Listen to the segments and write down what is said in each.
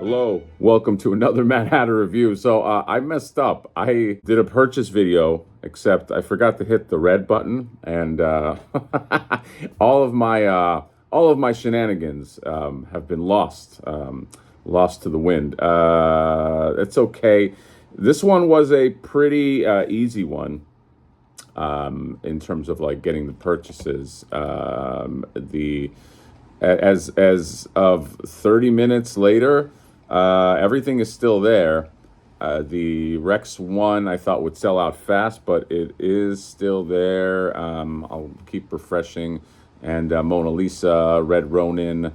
Hello, welcome to another Mad Hatter review. So I messed up. I did a purchase video, except I forgot to hit the red button, and all of my shenanigans have been lost to the wind. It's okay. This one was a pretty easy one in terms of like getting the purchases. The as of 30 minutes later, everything is still there. The Rex 1 I thought would sell out fast, but it is still there. I'll keep refreshing. And Mona Lisa, Red Ronin,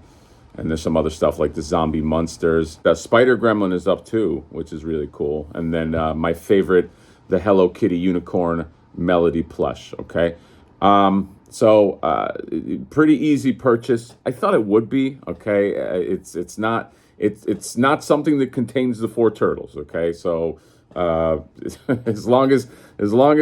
and there's some other stuff like the Zombie Monsters. Spider Gremlin is up too, which is really cool. And then my favorite, the Hello Kitty Unicorn Melody plush, okay? So pretty easy purchase. I thought it would be, okay? It's not something that contains the four turtles, okay? So as long as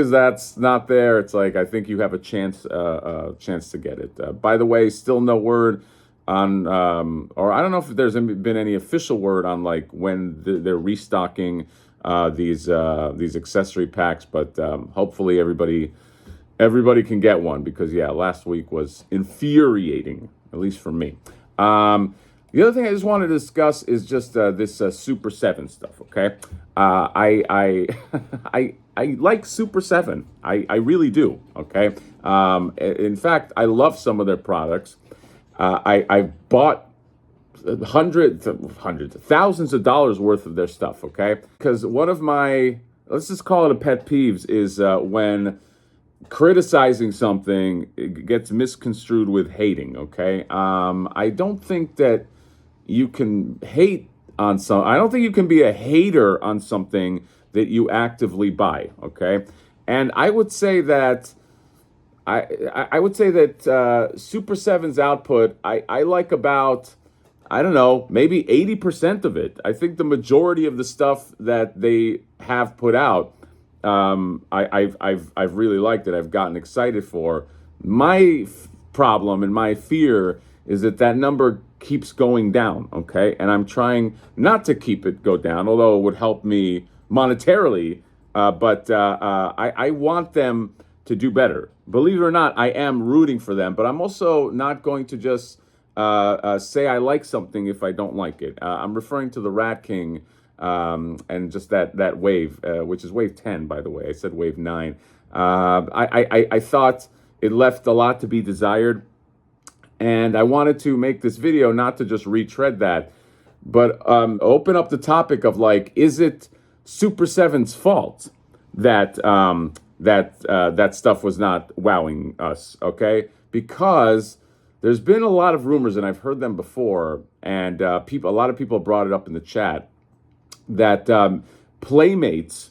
that's not there, it's like I think you have a chance to get it. By the way, still no word on or I don't know if there's been any official word on like when they're restocking these accessory packs, but hopefully everybody can get one, because yeah, last week was infuriating, at least for me. The other thing I just wanted to discuss is just this Super7 stuff. Okay, I like Super7. I really do. Okay, in fact, I love some of their products. I bought hundreds, thousands of dollars worth of their stuff. Okay, because one of my, let's just call it a pet peeves, is when criticizing something gets misconstrued with hating. Okay, I don't think that you can hate on some. I don't think you can be a hater on something that you actively buy. Okay, and I would say that I would say that Super7's output, I like about, I don't know, maybe 80% of it. I think the majority of the stuff that they have put out, I've really liked it. I've gotten excited for. My problem and my fear is that number keeps going down, okay? And I'm trying not to keep it go down, although it would help me monetarily. But I want them to do better. Believe it or not, I am rooting for them, but I'm also not going to just say I like something if I don't like it. I'm referring to the Rat King. And just that wave, which is wave 10, by the way. I said wave 9. I thought it left a lot to be desired, and I wanted to make this video not to just retread that, but open up the topic of like, is it Super7's fault that that stuff was not wowing us? Okay, because there's been a lot of rumors, and I've heard them before, and a lot of people brought it up in the chat, that Playmates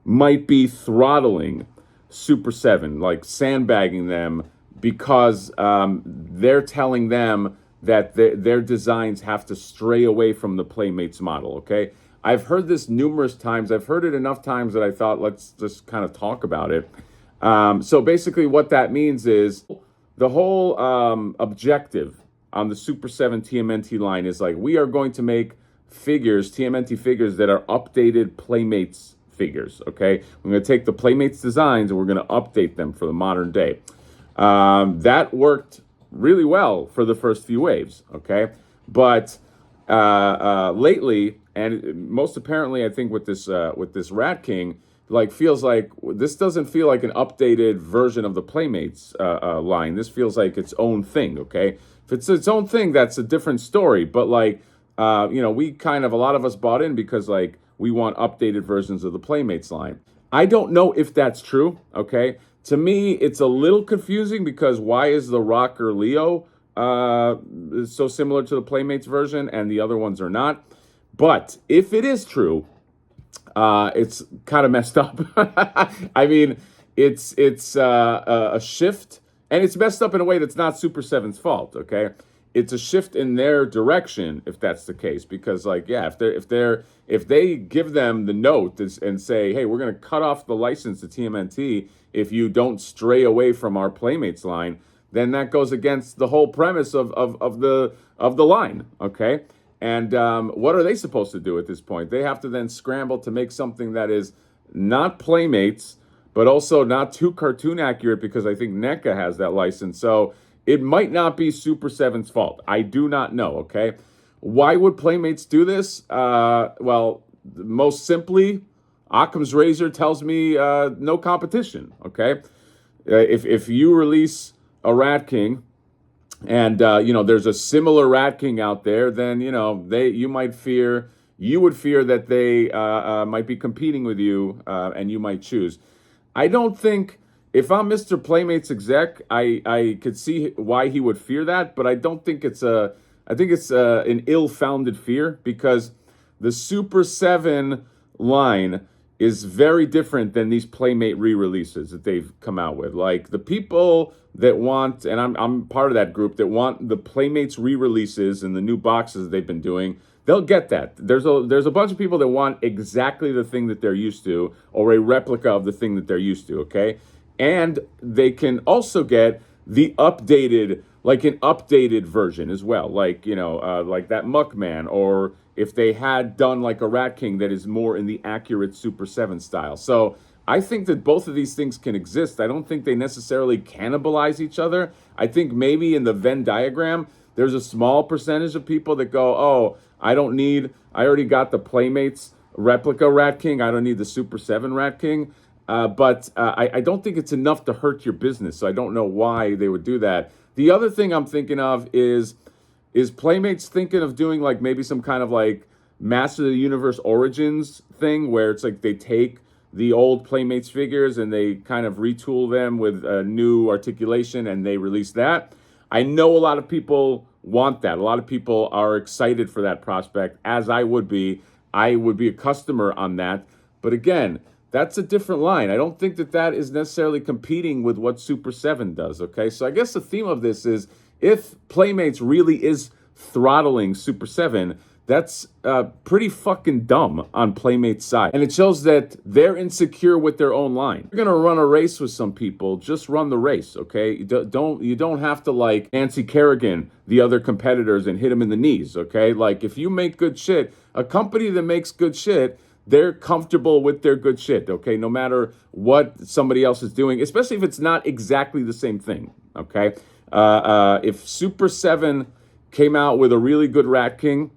might be throttling Super7, like sandbagging them, because they're telling them that their designs have to stray away from the Playmates model, okay? I've heard this numerous times. I've heard it enough times that I thought, let's just kind of talk about it. So basically what that means is the whole objective on the Super7 TMNT line is like, we are going to make figures, TMNT figures, that are updated Playmates figures, okay? We're going to take the Playmates designs and we're going to update them for the modern day. That worked really well for the first few waves, okay? But lately, and most apparently I think with this Rat King, like, feels like this doesn't feel like an updated version of the Playmates line. This feels like its own thing, okay? If it's its own thing, that's a different story, but like, we kind of, a lot of us bought in because like we want updated versions of the Playmates line. I don't know if that's true, okay? To me, it's a little confusing, because why is the Rocker Leo so similar to the Playmates version and the other ones are not? But if it is true, it's kind of messed up. I mean, it's a shift, and it's messed up in a way that's not Super7's fault, okay? It's a shift in their direction if that's the case, because like, yeah, if they give them the note and say, hey, we're going to cut off the license to TMNT if you don't stray away from our Playmates line, then that goes against the whole premise of the line, okay? And what are they supposed to do at this point? They have to then scramble to make something that is not Playmates, but also not too cartoon accurate, because I think NECA has that license. So it might not be Super7's fault. I do not know, okay? Why would Playmates do this? Well, most simply, Occam's razor tells me no competition, okay? If you release a Rat King, and there's a similar Rat King out there, then you would fear that they might be competing with you, and you might choose. I don't think, if I'm Mr. Playmates exec, I could see why he would fear that, but I don't think I think it's an ill-founded fear, because the Super7 line is very different than these Playmate re-releases that they've come out with. Like, the people that want, and I'm part of that group, that want the Playmates re-releases and the new boxes they've been doing, they'll get that. There's a bunch of people that want exactly the thing that they're used to, or a replica of the thing that they're used to, okay? And they can also get the updated, like an updated version as well, like like that Muckman, or if they had done like a Rat King that is more in the accurate Super7 style. So I think that both of these things can exist. I don't think they necessarily cannibalize each other. I think maybe in the Venn diagram, there's a small percentage of people that go, oh, I already got the Playmates replica Rat King. I don't need the Super7 Rat King. But I don't think it's enough to hurt your business. So I don't know why they would do that. The other thing I'm thinking of is Playmates thinking of doing like maybe some kind of like Master of the Universe Origins thing, where it's like they take the old Playmates figures and they kind of retool them with a new articulation, and they release that. I know a lot of people want that. A lot of people are excited for that prospect, as I would be. I would be a customer on that. But again, that's a different line. I don't think that is necessarily competing with what Super7 does, okay? So I guess the theme of this is, if Playmates really is throttling Super7, that's pretty fucking dumb on Playmates' side. And it shows that they're insecure with their own line. You're gonna run a race with some people, just run the race, okay? You don't have to like Nancy Kerrigan, the other competitors, and hit them in the knees, okay? Like, if you make good shit, a company that makes good shit, they're comfortable with their good shit, okay? No matter what somebody else is doing, especially if it's not exactly the same thing, okay? If Super7 came out with a really good Rat King,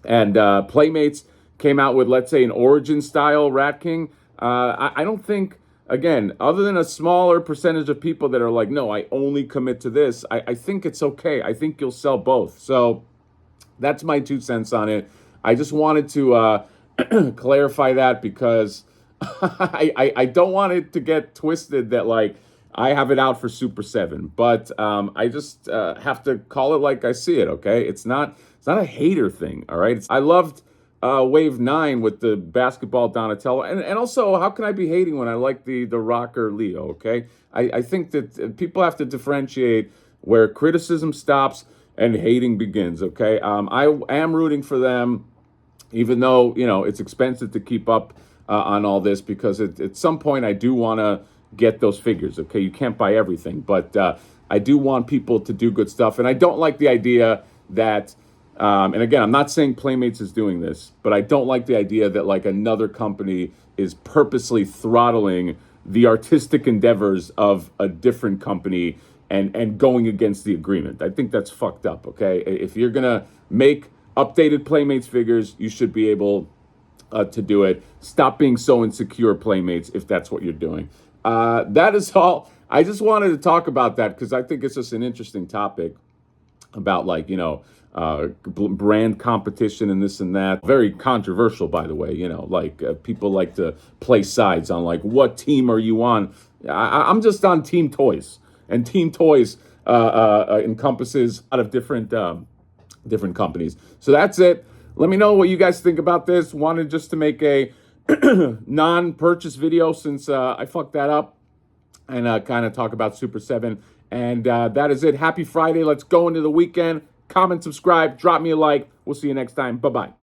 and Playmates came out with, let's say, an Origin-style Rat King, I don't think, again, other than a smaller percentage of people that are like, no, I only commit to this, I think it's okay. I think you'll sell both. So that's my 2 cents on it. I just wanted to clarify that, because I don't want it to get twisted that like I have it out for Super7, but I just have to call it like I see it. Okay, it's not a hater thing. All right, I loved Wave 9 with the basketball Donatello, and also, how can I be hating when I like the rocker Leo? Okay, I think that people have to differentiate where criticism stops and hating begins. Okay, I am rooting for them, even though it's expensive to keep up on all this, because at some point I do want to get those figures. Okay, you can't buy everything, but I do want people to do good stuff, and I don't like the idea that and again, I'm not saying Playmates is doing this, but I don't like the idea that like another company is purposely throttling the artistic endeavors of a different company and going against the agreement. I think that's fucked up. Okay, if you're gonna make updated Playmates figures, you should be able to do it. Stop being so insecure, Playmates, if that's what you're doing. That is all. I just wanted to talk about that because I think it's just an interesting topic about like, brand competition and this and that. Very controversial, by the way. People like to play sides on like, what team are you on? I'm just on Team Toys, and Team Toys encompasses a lot of different companies. So that's it. Let me know what you guys think about this. Wanted just to make a non-purchase video since I fucked that up, and kind of talk about Super7. And that is it. Happy Friday. Let's go into the weekend. Comment, subscribe, drop me a like. We'll see you next time. Bye-bye.